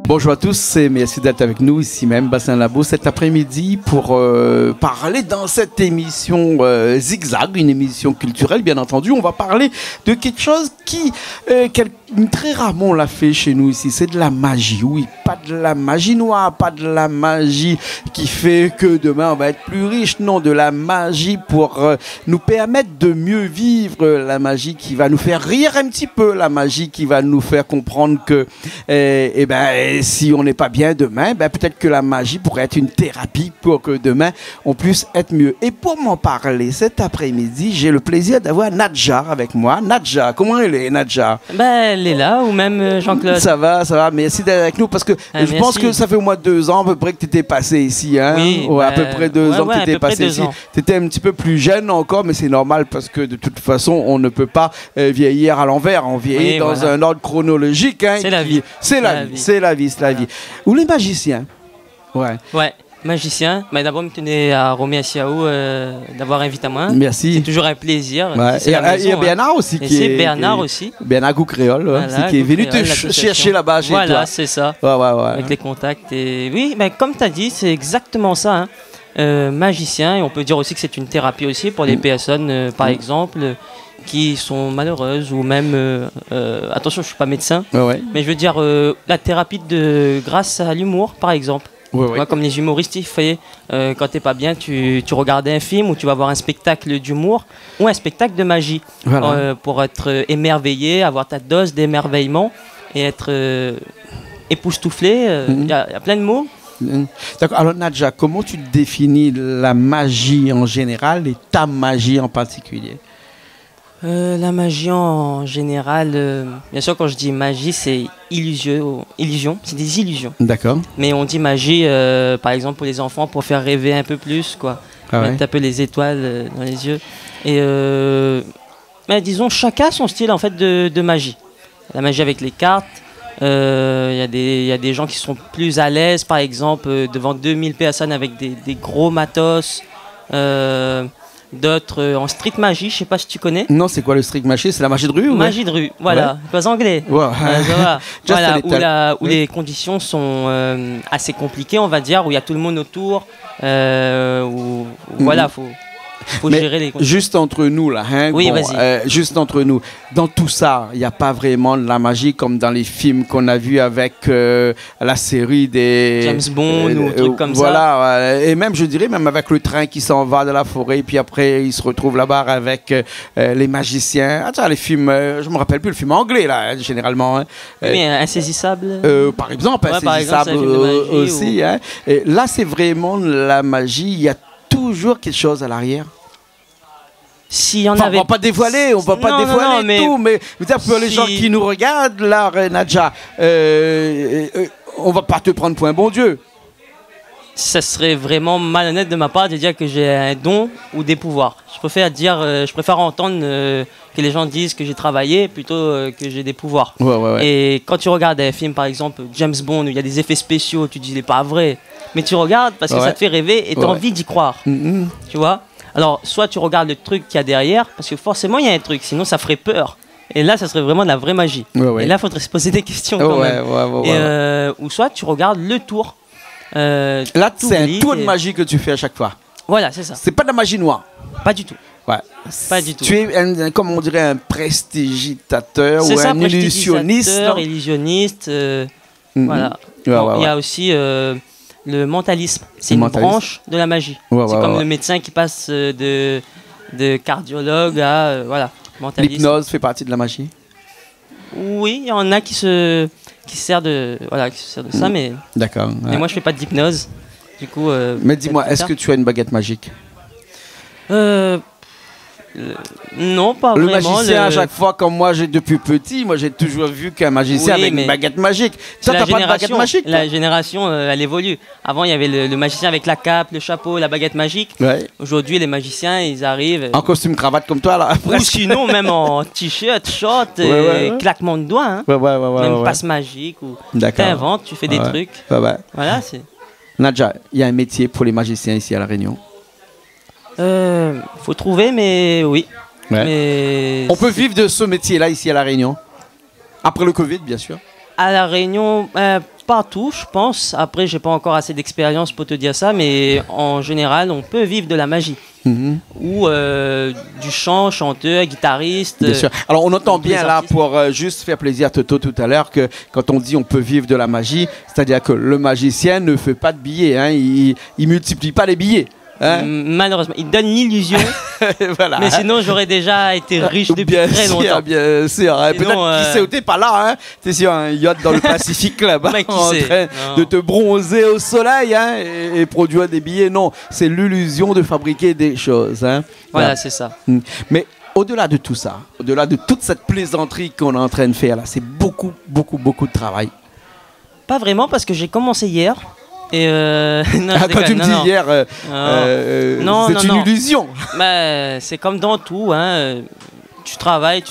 Bonjour à tous et merci d'être avec nous ici même, Bassin Labo, cet après-midi pour parler dans cette émission Zigzag, une émission culturelle bien entendu. On va parler de quelque chose qui, très rarement on l'a fait chez nous ici, c'est de la magie. Oui, pas de la magie noire, pas de la magie qui fait que demain on va être plus riche. Non, de la magie pour nous permettre de mieux vivre, la magie qui va nous faire rire un petit peu, la magie qui va nous faire comprendre que si on n'est pas bien demain, peut-être que la magie pourrait être une thérapie pour que demain on puisse être mieux. Et pour m'en parler cet après-midi, j'ai le plaisir d'avoir Nadja avec moi. Nadja, comment elle est, Nadja? Elle est là, ou même Jean-Claude. Ça va, merci d'être avec nous parce que je pense que ça fait au moins 2 ans à peu près que tu étais passé ici. Hein? Oui, à peu près 2 ans que tu étais passé ici. Tu étais un petit peu plus jeune encore, mais c'est normal parce que de toute façon, on ne peut pas vieillir à l'envers. On vieillit dans un ordre chronologique. Hein, c'est la vie. C'est la vie. C'est la vie. Ou les magiciens. Ouais, magicien. Mais d'abord, je tenais à Romy Siaou d'avoir invité à moi. Merci. C'est toujours un plaisir. Ouais. Il y a Bernard aussi qui est. Bernard aussi. Bernard Goukréole, qui est venu te chercher là-bas chez toi. Voilà, c'est ça. Ouais. Avec les contacts. Et oui, comme tu as dit, c'est exactement ça. Hein. Magicien, et on peut dire aussi que c'est une thérapie aussi pour les personnes, par exemple, qui sont malheureuses ou même attention, je suis pas médecin, mais je veux dire la thérapie grâce à l'humour, par exemple. Moi, comme les humoristes, il fait quand t'es pas bien, tu regardais un film ou tu vas voir un spectacle d'humour ou un spectacle de magie, pour être émerveillé, avoir ta dose d'émerveillement et être époustouflé. Il y a plein de mots. D'accord. Alors Nadja, comment tu définis la magie en général et ta magie en particulier? La magie en général, bien sûr quand je dis magie c'est illusion, c'est des illusions. D'accord. Mais on dit magie par exemple pour les enfants pour faire rêver un peu plus, quoi. Mettre un peu les étoiles dans les yeux. Et disons chacun son style en fait de magie. La magie avec les cartes. Il y a des gens qui sont plus à l'aise, par exemple, devant 2000 personnes avec des gros matos. D'autres en street magie, je sais pas si tu connais. Non, c'est quoi le street magie? C'est la magie de rue? Magie de rue, voilà. Pas anglais. Où les conditions sont assez compliquées, on va dire, où il y a tout le monde autour. Faut gérer les conditions. Juste entre nous, là, hein, oui, vas-y. Juste entre nous, dans tout ça, il n'y a pas vraiment de la magie comme dans les films qu'on a vus avec la série des... James Bond ou trucs comme ça. Voilà, et même, je dirais, même avec le train qui s'en va de la forêt, puis après, il se retrouve là-bas avec les magiciens. Attends, les films, je me rappelle plus, le film anglais, là, généralement. Hein. Mais Insaisissable. Par exemple, Insaisissable aussi. Hein. Et là, c'est vraiment la magie. Il y a toujours quelque chose à l'arrière. Si on avait... On va pas dévoiler, tout, mais pour les gens qui nous regardent, là, Nadja, on va pas te prendre pour un bon Dieu. Ça serait vraiment malhonnête de ma part de dire que j'ai un don ou des pouvoirs. Je préfère entendre que les gens disent que j'ai travaillé plutôt que j'ai des pouvoirs. Et quand tu regardes un film, par exemple, James Bond, où il y a des effets spéciaux, tu te dis, il n'est pas vrai. Mais tu regardes parce que ça te fait rêver et tu as envie d'y croire. Tu vois? Alors, soit tu regardes le truc qu'il y a derrière, parce que forcément, il y a un truc, sinon ça ferait peur. Et là, ça serait vraiment de la vraie magie. Et là, il faudrait se poser des questions quand même. Ou soit tu regardes le tour. Là, c'est un tour de magie que tu fais à chaque fois. Voilà, c'est ça. C'est pas de la magie noire. Pas du tout. Pas du tout. Tu es, comme on dirait, un prestidigitateur ou un illusionniste. Illusionniste. Voilà. Il y a aussi le mentalisme. C'est une branche de la magie. C'est comme le médecin qui passe de cardiologue à mentalisme. L'hypnose fait partie de la magie? Oui, il y en a qui se sert de ça, mais. D'accord. Mais moi, je fais pas d'hypnose. Du coup. Mais dis-moi, est-ce que tu as une baguette magique? Non, pas le vraiment. Magicien, à chaque fois, comme moi, depuis petit, moi, j'ai toujours vu qu'un magicien avec une baguette magique. Toi, t'as pas de baguette magique? La génération, elle évolue. Avant, il y avait le magicien avec la cape, le chapeau, la baguette magique. Aujourd'hui, les magiciens, ils arrivent... En costume cravate comme toi, là. Ou sinon, même en t-shirt, short, claquement de doigts. Même passe magique. Tu inventes, tu fais des trucs. Voilà, c'est... Nadja, il y a un métier pour les magiciens ici à La Réunion? Faut trouver, mais oui. Mais on peut vivre de ce métier-là ici à La Réunion? Après le Covid, bien sûr. À La Réunion, partout, je pense. Après, j'ai pas encore assez d'expérience pour te dire ça, mais en général, on peut vivre de la magie. Ou du chant, chanteur, guitariste. Bien sûr. Alors on entend bien là, pour juste faire plaisir à Toto tout à l'heure, que quand on dit on peut vivre de la magie, c'est-à-dire que le magicien ne fait pas de billets, hein, il multiplie pas les billets. Hein? Malheureusement, il donne l'illusion. Voilà, mais sinon, j'aurais déjà été riche depuis très longtemps. Bien sûr. Hein. Peut-être qui sait où t'es pas là. Hein. T'es sur un yacht dans le Pacifique là-bas, en train de te bronzer au soleil, hein, et produire des billets. Non, c'est l'illusion de fabriquer des choses. Hein. Voilà, c'est ça. Mais au-delà de tout ça, au-delà de toute cette plaisanterie qu'on est en train de faire là, c'est beaucoup de travail. Pas vraiment, parce que j'ai commencé hier. Et non, quand tu me dis hier, c'est une illusion. Bah, c'est comme dans tout, hein. Tu travailles,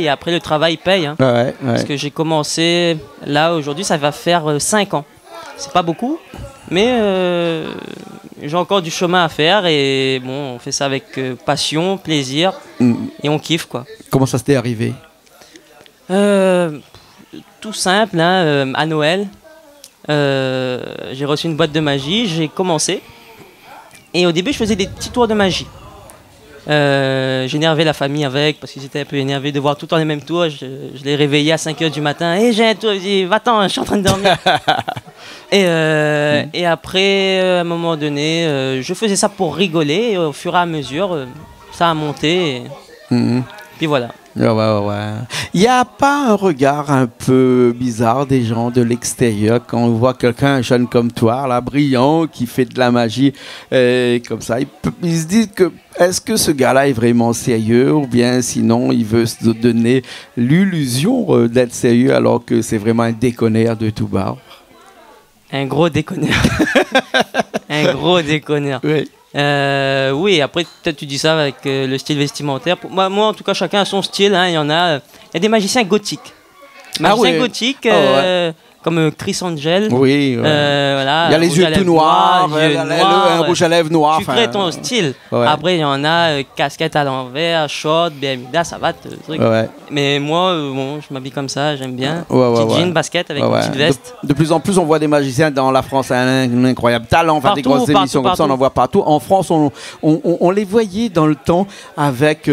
et après le travail paye. Hein. Ouais. Parce que j'ai commencé, là aujourd'hui, ça va faire 5 ans. C'est pas beaucoup, mais j'ai encore du chemin à faire et bon, on fait ça avec passion, plaisir et on kiffe, quoi. Comment ça s'était arrivé? Tout simple, hein, à Noël. J'ai reçu une boîte de magie, j'ai commencé et au début je faisais des petits tours de magie. J'énervais la famille avec parce qu'ils étaient un peu énervés de voir tout le temps les mêmes tours. Je les réveillais à 5h du matin. Hey, j'ai un tour, je dis va-t'en, je suis en train de dormir. Et après, à un moment donné, je faisais ça pour rigoler et au fur et à mesure, ça a monté. Puis voilà. Ouais. Il n'y a pas un regard un peu bizarre des gens de l'extérieur quand on voit quelqu'un, un jeune comme toi, là, brillant, qui fait de la magie comme ça. Ils se disent que est-ce que ce gars-là est vraiment sérieux ou bien sinon il veut se donner l'illusion d'être sérieux alors que c'est vraiment un déconneur de tout bord. Un gros déconneur. Un gros déconneur. Oui. Oui, après peut-être tu dis ça avec le style vestimentaire. Moi en tout cas chacun a son style, hein. Il y a des magiciens gothiques. Gothiques comme Chris Angel. Oui. Voilà, il y a les yeux tout noirs, un rouge à lèvres noir. Tu crées ton style. Ouais. Après il y en a casquette à l'envers, short, Bermuda, ça va. Mais moi, bon, je m'habille comme ça, j'aime bien. Petit jean, basket avec une petite veste. De plus en plus, on voit des magiciens dans la France, un incroyable talent, enfin des grosses émissions comme ça, on en voit partout. En France, on les voyait dans le temps avec, quand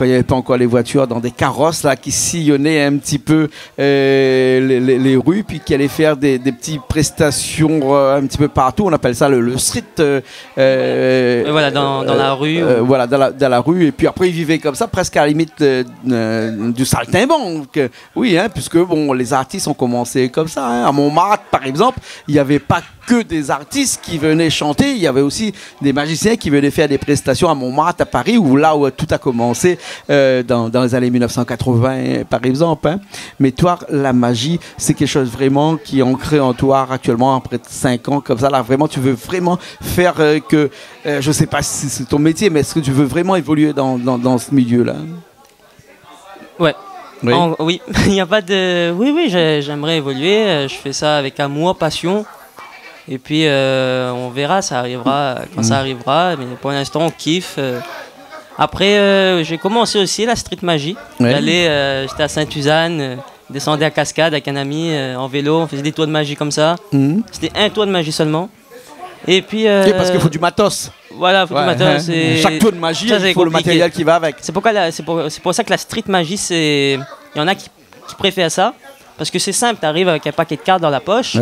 il n'y avait pas encore les voitures, dans des carrosses là, qui sillonnaient un petit peu les rues, puis qui allaient faire des petites prestations un petit peu partout. On appelle ça le street. Voilà, dans la rue. Voilà, dans la rue. Et puis après, ils vivaient comme ça, presque à la limite du saltimbanque. Oui, hein, puisque bon, les artistes ont commencé comme ça. Hein. À Montmartre, par exemple, il n'y avait pas que des artistes qui venaient chanter. Il y avait aussi des magiciens qui venaient faire des prestations à Montmartre, à Paris, où tout a commencé dans les années 1980, par exemple. Hein. Mais toi, la magie, c'est quelque chose vraiment qui est ancré en toi actuellement, après 5 ans, comme ça. Là, vraiment, tu veux vraiment faire que... je ne sais pas si c'est ton métier, mais est-ce que tu veux vraiment évoluer dans ce milieu-là? Ouais. Oui, oui. Il n'y a pas de... Oui, j'aimerais évoluer. Je fais ça avec amour, passion. Et puis, on verra, ça arrivera quand ça arrivera. Mais pour l'instant, on kiffe. Après, j'ai commencé aussi la street magie. J'étais à Sainte-Suzanne, descendais à Cascade avec un ami en vélo. On faisait des tours de magie comme ça. C'était un tour de magie seulement. Et puis... parce qu'il faut du matos. Voilà, il faut du matos. Chaque tour de magie, il faut le matériel qui va avec. C'est pour ça que la street magie, il y en a qui préfèrent ça. Parce que c'est simple, tu arrives avec un paquet de cartes dans la poche,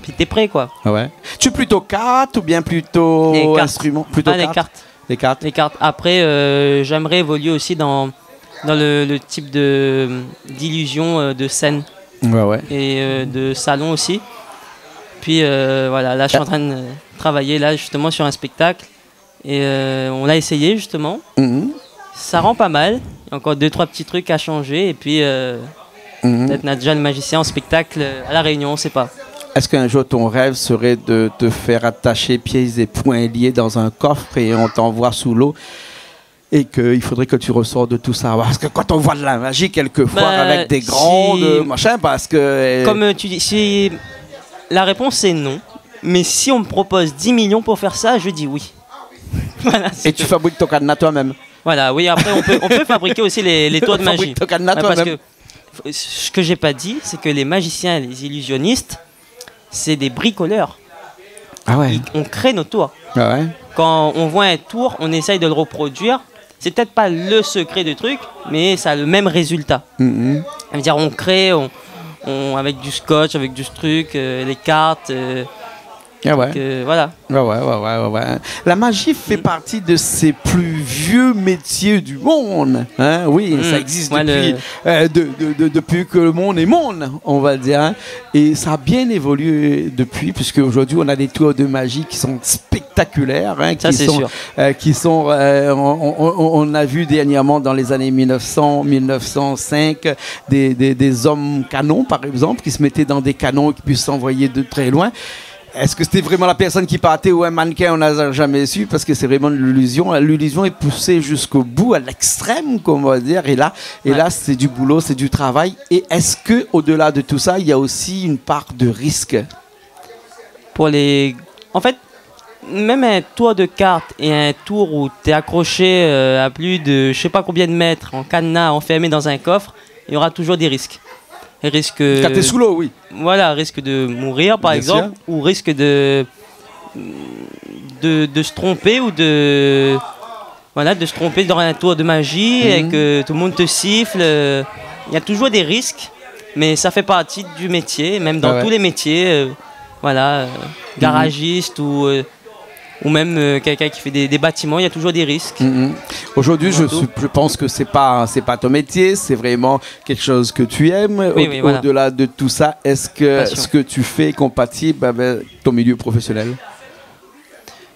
puis t'es prêt, quoi. Ouais. Tu es plutôt cartes ou bien plutôt instruments? Plutôt cartes. Les cartes. Après, j'aimerais évoluer aussi dans le type d'illusion de scène. Et de salon aussi. Puis voilà, là je suis en train de travailler là justement sur un spectacle. Et on l'a essayé justement. Ça rend pas mal. Il y a encore 2-3 petits trucs à changer. Et puis... peut-être on a déjà le magicien en spectacle à La Réunion, on ne sait pas. Est-ce qu'un jour ton rêve serait de te faire attacher pieds et poings liés dans un coffre et on t'envoie sous l'eau et qu'il faudrait que tu ressors de tout ça? Parce que quand on voit de la magie quelquefois avec des grandes machins, parce que... Comme tu dis, la réponse c'est non. Mais si on me propose 10 millions pour faire ça, je dis oui. Voilà, et tu fabriques ton cadenas toi-même? Voilà, oui, après on peut fabriquer aussi les tours de magie. Ton cadenas toi-même. Ce que j'ai pas dit, c'est que les magiciens et les illusionnistes, c'est des bricoleurs. Ah ouais. On crée nos tours. Ah ouais. Quand on voit un tour, on essaye de le reproduire. C'est peut-être pas le secret du truc, mais ça a le même résultat. Ça veut dire on crée, avec du scotch, avec du truc, les cartes. Ah ouais. Voilà. Ouais. La magie fait partie de ces plus vieux métiers du monde. Hein? Oui, ça existe depuis que le monde est monde, on va dire. Hein? Et ça a bien évolué depuis, puisque aujourd'hui on a des tours de magie qui sont spectaculaires, hein, on a vu dernièrement dans les années 1900, 1905 des hommes canons, par exemple, qui se mettaient dans des canons et qui puissent s'envoyer de très loin. Est-ce que c'était vraiment la personne qui partait ou un mannequin? On n'a jamais su, parce que c'est vraiment l'illusion. L'illusion est poussée jusqu'au bout, à l'extrême, comme on va dire. Et là, c'est du boulot, c'est du travail. Et est-ce que, au-delà de tout ça, il y a aussi une part de risque? En fait, même un tour de cartes et un tour où tu es accroché à plus de je sais pas combien de mètres, en cadenas, enfermé dans un coffre, il y aura toujours des risques. Risque. Quand t'es sous l'eau, oui. Voilà, risque de mourir par exemple, ou risque de se tromper ou de se tromper dans un tour de magie et que tout le monde te siffle. Il y a toujours des risques, mais ça fait partie du métier, même dans tous les métiers. Garagiste ou même quelqu'un qui fait des bâtiments, il y a toujours des risques. Aujourd'hui, je pense que c'est pas ton métier, c'est vraiment quelque chose que tu aimes. Au-delà de tout ça, est-ce que ce que tu fais est compatible avec ton milieu professionnel?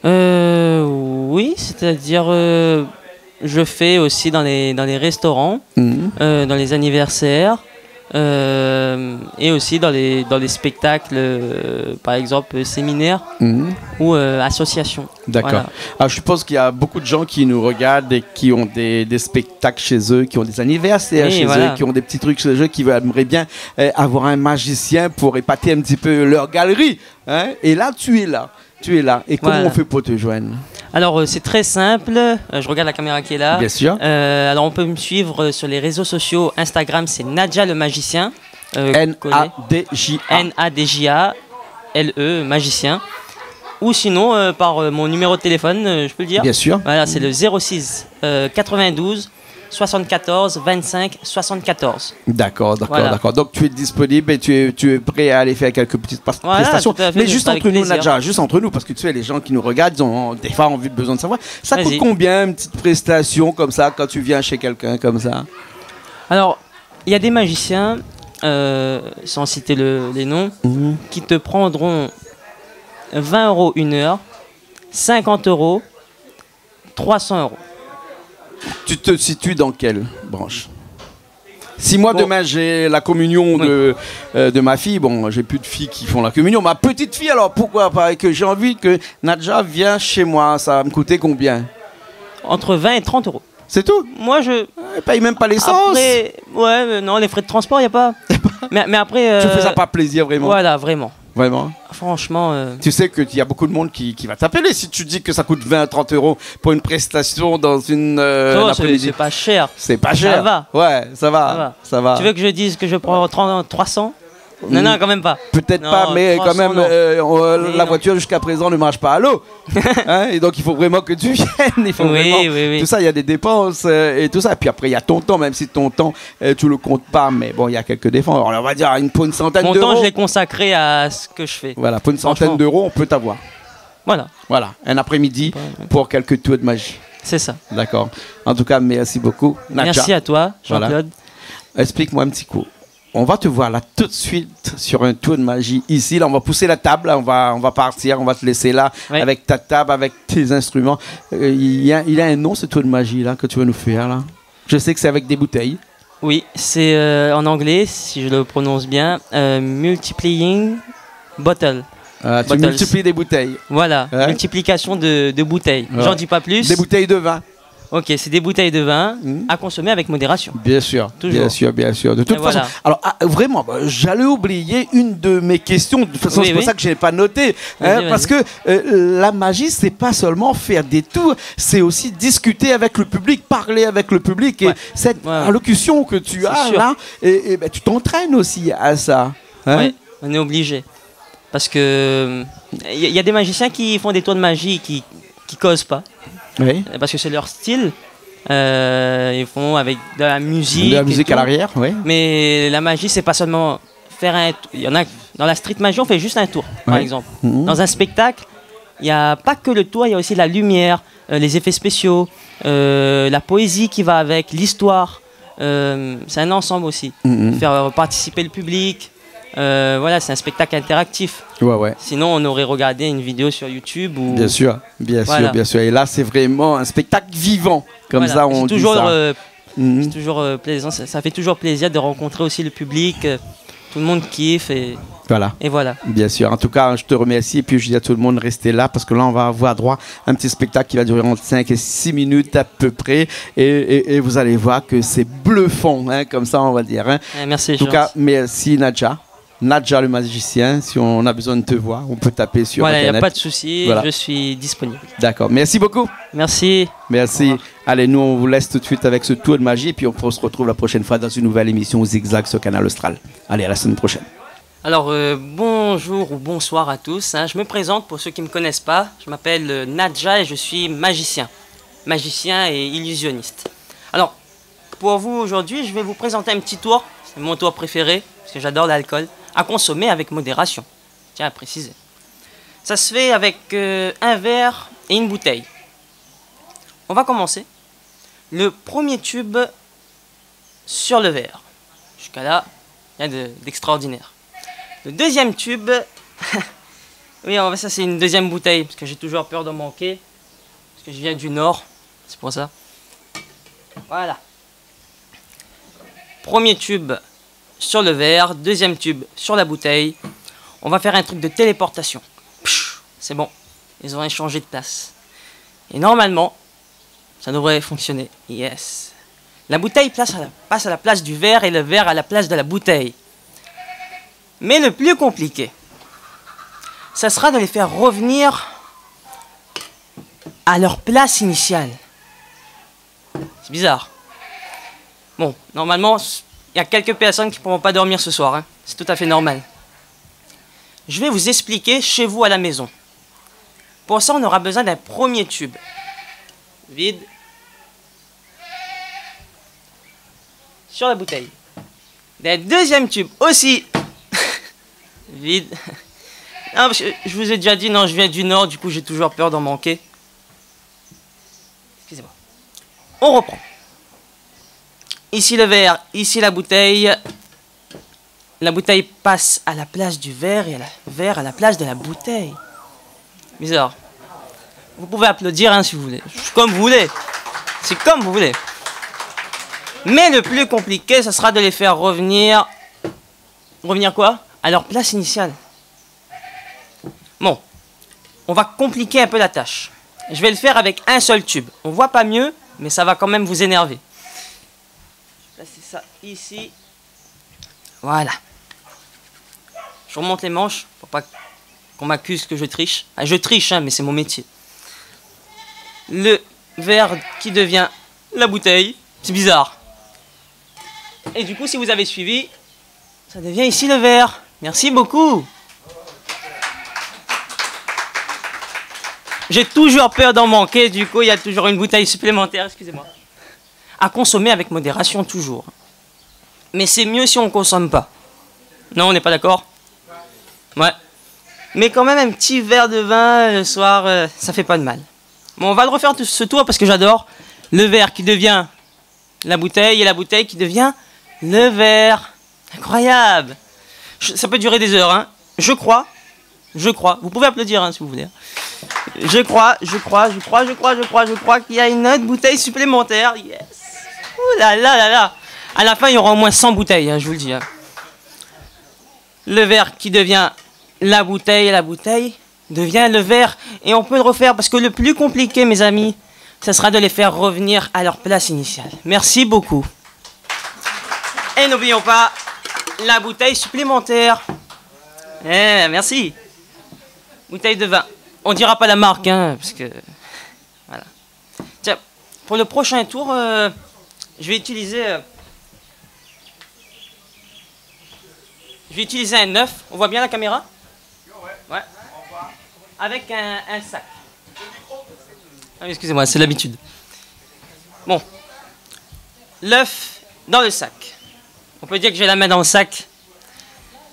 Oui, c'est-à-dire je fais aussi dans les restaurants, dans les anniversaires. Et aussi dans les spectacles, par exemple séminaires ou associations. D'accord. Voilà. Alors, je suppose qu'il y a beaucoup de gens qui nous regardent et qui ont des spectacles chez eux, qui ont des anniversaires chez eux, qui ont des petits trucs chez eux, qui aimeraient bien avoir un magicien pour épater un petit peu leur galerie. Hein? Et là, tu es là. Et comment on fait pour te joindre? Alors, c'est très simple. Je regarde la caméra qui est là. Bien sûr. Alors, on peut me suivre sur les réseaux sociaux. Instagram, c'est Nadja le magicien. Nadja. Nadja-LE, magicien. Ou sinon, par mon numéro de téléphone, je peux le dire. Bien sûr. Voilà, c'est le 06 92 74 25 74. D'accord. Donc tu es disponible et tu es prêt à aller faire quelques petites prestations. Mais juste entre nous, Nadja, juste entre nous, parce que tu sais, les gens qui nous regardent, ils ont des fois besoin de savoir. Ça coûte combien une petite prestation comme ça quand tu viens chez quelqu'un comme ça? Alors, il y a des magiciens, sans citer les noms, qui te prendront 20 € une heure, 50 €, 300 €. Tu te situes dans quelle branche? Si moi demain j'ai la communion de ma fille, j'ai plus de filles qui font la communion, ma petite fille, alors pourquoi pas que j'ai envie que Nadja vienne chez moi, ça va me coûter combien? Entre 20 et 30 €. C'est tout? Moi je paye même pas l'essence. Après, non, les frais de transport, il n'y a pas. mais après. Tu fais ça par plaisir vraiment? Voilà, vraiment. Vraiment? Franchement. Tu sais qu'il y a beaucoup de monde qui va t'appeler si tu dis que ça coûte 20 à 30 € pour une prestation dans une après-midi. C'est pas cher. C'est pas cher. Ça va. Ouais, ça va. Tu veux que je dise que je prends 300? Non, quand même pas. Peut-être pas, mais 300, quand même, la voiture jusqu'à présent ne marche pas à l'eau. Hein, et donc il faut vraiment que tu viennes. Il faut vraiment... Tout ça, il y a des dépenses et tout ça. Et puis après, il y a ton temps, même si ton temps, tu le comptes pas. Mais bon, il y a quelques dépenses. Alors on va dire pour une centaine d'euros. Mon temps, je l'ai consacré à ce que je fais. Voilà, pour une centaine d'euros, on peut t'avoir. Voilà, un après-midi pour quelques tours de magie. C'est ça. D'accord. En tout cas, merci beaucoup, Nadja. Merci à toi, Jean-Claude. Voilà. Explique-moi un petit coup. On va te voir là tout de suite sur un tour de magie ici. Là, on va pousser la table. Là, on va partir. On va te laisser là avec ta table, avec tes instruments. Il a un nom, ce tour de magie là que tu vas nous faire là. Je sais que c'est avec des bouteilles. Oui, c'est en anglais, si je le prononce bien, multiplying bottle. Tu multiplies des bouteilles. Voilà, multiplication de bouteilles. J'en dis pas plus. Des bouteilles de vin. Ok, c'est des bouteilles de vin à consommer avec modération. Bien sûr, toujours. Bien sûr. De toute façon, alors vraiment, j'allais oublier une de mes questions. De toute façon, c'est pour ça que je n'ai pas noté. Parce que la magie, c'est pas seulement faire des tours, c'est aussi discuter avec le public, parler avec le public. Et cette allocution que tu as là, et tu t'entraînes aussi à ça. Oui, on est obligé. Parce que il y a des magiciens qui font des tours de magie qui causent pas. Oui. Parce que c'est leur style. Ils font avec de la musique. De la musique à l'arrière, oui. Mais la magie, c'est pas seulement faire un tour. Il y en a dans la street magie, on fait juste un tour, par exemple. Dans un spectacle, il n'y a pas que le tour, il y a aussi la lumière, les effets spéciaux, la poésie qui va avec, l'histoire. C'est un ensemble aussi. Faire participer le public. Voilà, c'est un spectacle interactif. Ouais. Sinon, on aurait regardé une vidéo sur YouTube. Ou... Bien sûr. Et là, c'est vraiment un spectacle vivant. Comme ça, on dit ça. C'est toujours plaisant. Ça fait toujours plaisir de rencontrer aussi le public. Tout le monde kiffe et voilà. Bien sûr. En tout cas, je te remercie. Et puis, je dis à tout le monde, restez là parce que là, on va avoir droit à un petit spectacle qui va durer entre 5 et 6 minutes à peu près. Et vous allez voir que c'est bluffant, hein, comme ça, on va dire. Hein. Merci. En tout cas, merci Nadja. Nadja le magicien, si on a besoin de te voir, on peut taper sur Internet. Il n'y a pas de souci, je suis disponible. D'accord, merci beaucoup. Merci. Allez, nous on vous laisse tout de suite avec ce tour de magie et puis on se retrouve la prochaine fois dans une nouvelle émission Zigzag sur Canal Austral. Allez, à la semaine prochaine. Alors, bonjour ou bonsoir à tous. Je me présente pour ceux qui ne me connaissent pas. Je m'appelle Nadja et je suis magicien. Magicien et illusionniste. Alors, pour vous aujourd'hui, je vais vous présenter un petit tour. C'est mon tour préféré parce que j'adore l'alcool. À consommer avec modération, tiens à préciser. Ça se fait avec un verre et une bouteille. On va commencer. Le premier tube sur le verre. Jusqu'à là, rien d'extraordinaire. Le deuxième tube, oui, ça c'est une deuxième bouteille, parce que j'ai toujours peur d'en manquer, parce que je viens du Nord, c'est pour ça. Voilà. Premier tube sur le verre, deuxième tube sur la bouteille. On va faire un truc de téléportation. C'est bon, ils ont échangé de place. Et normalement, ça devrait fonctionner. Yes. La bouteille passe à la place du verre et le verre à la place de la bouteille. Mais le plus compliqué, ça sera de les faire revenir à leur place initiale. C'est bizarre. Bon, normalement, il y a quelques personnes qui ne pourront pas dormir ce soir. Hein. C'est tout à fait normal. Je vais vous expliquer chez vous à la maison. Pour ça, on aura besoin d'un premier tube. Vide. Sur la bouteille. D'un deuxième tube aussi. Vide. Non, parce que je vous ai déjà dit, non, je viens du Nord, du coup j'ai toujours peur d'en manquer. Excusez-moi. On reprend. Ici le verre, ici la bouteille. La bouteille passe à la place du verre et le verre à la place de la bouteille. Bizarre. Vous pouvez applaudir hein, si vous voulez. Comme vous voulez. C'est comme vous voulez. Mais le plus compliqué, ça sera de les faire revenir... Revenir quoi? À leur place initiale. Bon. On va compliquer un peu la tâche. Je vais le faire avec un seul tube. On voit pas mieux, mais ça va quand même vous énerver. Je vais placer ça ici. Voilà. Je remonte les manches pour pas qu'on m'accuse que je triche. Ah, je triche, hein, mais c'est mon métier. Le verre qui devient la bouteille. C'est bizarre. Et du coup, si vous avez suivi, ça devient ici le verre. Merci beaucoup. J'ai toujours peur d'en manquer, du coup, il y a toujours une bouteille supplémentaire, excusez-moi. À consommer avec modération, toujours. Mais c'est mieux si on ne consomme pas. Non, on n'est pas d'accord? Ouais. Mais quand même, un petit verre de vin le soir, ça fait pas de mal. Bon, on va le refaire ce tour parce que j'adore. Le verre qui devient la bouteille et la bouteille qui devient le verre. Incroyable. Ça peut durer des heures, hein. Je crois. Vous pouvez applaudir, hein, si vous voulez. Je crois qu'il y a une autre bouteille supplémentaire. Yes. Ouh là là là là. À la fin, il y aura au moins 100 bouteilles, hein, je vous le dis. Hein. Le verre qui devient la bouteille et la bouteille devient le verre. Et on peut le refaire parce que le plus compliqué, mes amis, ça sera de les faire revenir à leur place initiale. Merci beaucoup. Et n'oublions pas la bouteille supplémentaire. Merci. Bouteille de vin. On dira pas la marque, hein, parce que... Voilà. Tiens, pour le prochain tour, je vais utiliser un œuf. On voit bien la caméra? avec un sac. Ah, excusez-moi, c'est l'habitude. Bon. L'œuf dans le sac. On peut dire que j'ai la main dans le sac.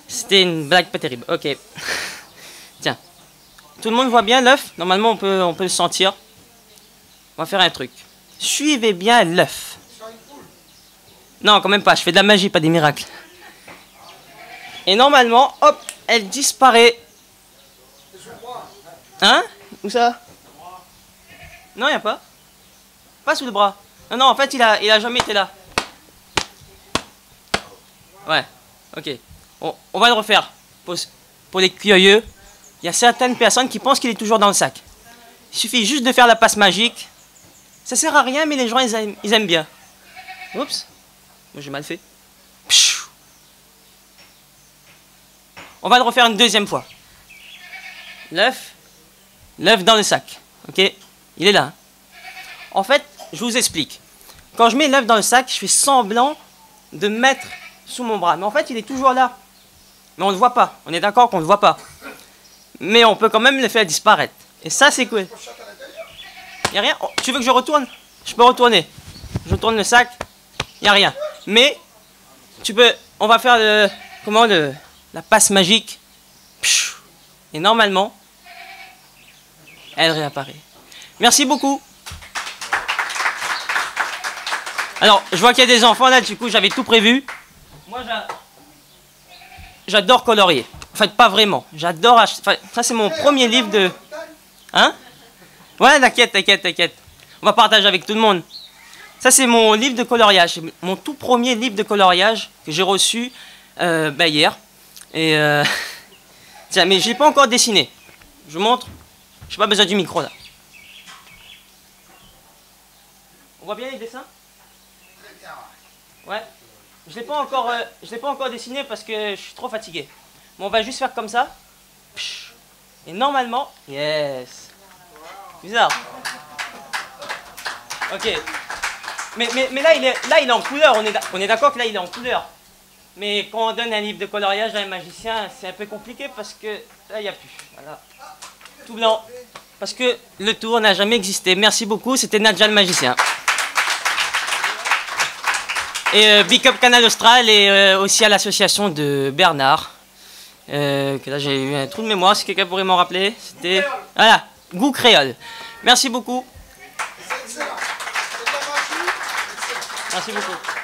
C'était une blague pas terrible. Ok. Tiens. Tout le monde voit bien l'œuf? Normalement, on peut le sentir. On va faire un truc. Suivez bien l'œuf. Non, quand même pas. Je fais de la magie, pas des miracles. Et normalement, hop, elle disparaît. Hein? Où ça? Non, il n'y a pas. Pas sous le bras. Non, non, en fait, il a jamais été là. Ouais, ok. On va le refaire. Pour les curieux, il y a certaines personnes qui pensent qu'il est toujours dans le sac. Il suffit juste de faire la passe magique. Ça sert à rien, mais les gens, ils aiment bien. Oups. Moi, j'ai mal fait. Pshou. On va le refaire une deuxième fois. L'œuf dans le sac. Ok? Il est là. Hein. En fait, je vous explique. Quand je mets l'œuf dans le sac, je fais semblant de mettre sous mon bras. Mais en fait, il est toujours là. Mais on ne le voit pas. On est d'accord qu'on ne le voit pas. Mais on peut quand même le faire disparaître. Et ça, c'est cool. Il n'y a rien. Oh, tu veux que je retourne? Je peux retourner. Je tourne le sac. Il n'y a rien. Mais, tu peux... On va faire la passe magique. Et normalement, elle réapparaît. Merci beaucoup. Alors, je vois qu'il y a des enfants là, du coup, j'avais tout prévu. Moi, j'adore colorier. En fait, pas vraiment. J'adore acheter... Enfin, ça, c'est mon premier livre de... Hein? Ouais, t'inquiète. On va partager avec tout le monde. Ça, c'est mon livre de coloriage. C'est mon tout premier livre de coloriage que j'ai reçu hier. Et... Tiens, mais je l'ai pas encore dessiné. Je vous montre. Je n'ai pas besoin du micro, là. On voit bien les dessins? Ouais. Je l'ai pas encore dessiné parce que je suis trop fatigué. Bon, on va juste faire comme ça. Et normalement... Yes. Bizarre. Ok. Mais là, il est en couleur. On est d'accord que là, il est en couleur. Mais quand on donne un livre de coloriage à un magicien, c'est un peu compliqué parce que là, il n'y a plus. Voilà. Tout blanc. Parce que le tour n'a jamais existé. Merci beaucoup. C'était Nadja le magicien. Et Big Up Canal Austral et aussi à l'association de Bernard. Que là j'ai eu un trou de mémoire, si quelqu'un pourrait m'en rappeler. C'était... Voilà, Goût Créole. Merci beaucoup. Merci beaucoup.